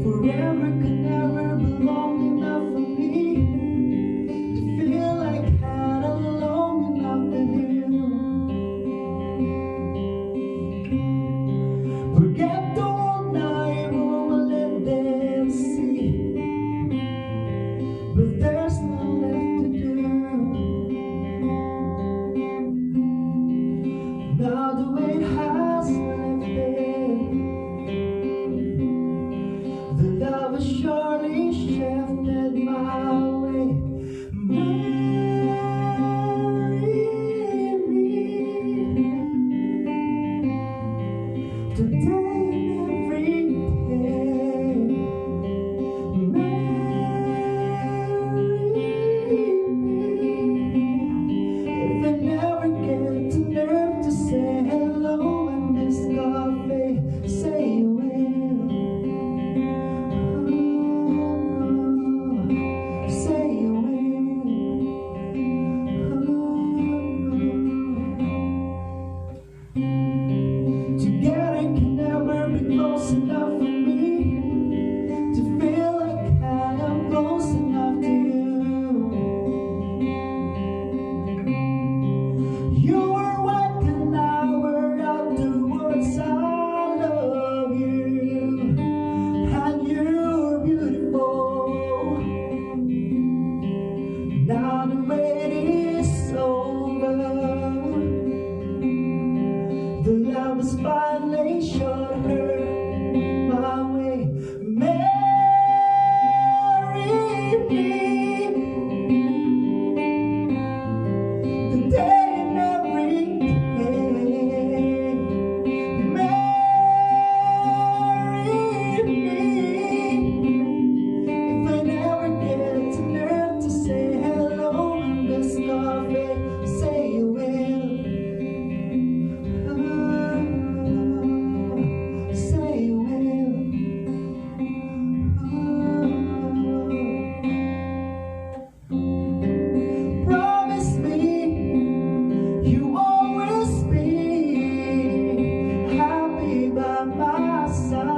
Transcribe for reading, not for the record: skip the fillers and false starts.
Forever could never be long enough for me to feel like I had a long enough with you. Forget the old night woman, let them see, but there's not left to do. Now the weight has lifted, the love has surely shifted my way. Marry me today and every day. Marry me. If I never get the nerve to say hello in this coffee, say you will. Say you will. Together can never be close enough for me to feel like I am close enough to you. You were white and I were out the words I love you, and you're beautiful. Now the wait is over, the love is finally showed her my way. Marry me today and every day. Marry me. If I never get the nerve to say hello in this coffee, say you will. Say you will. Promise me you always be happy by my side.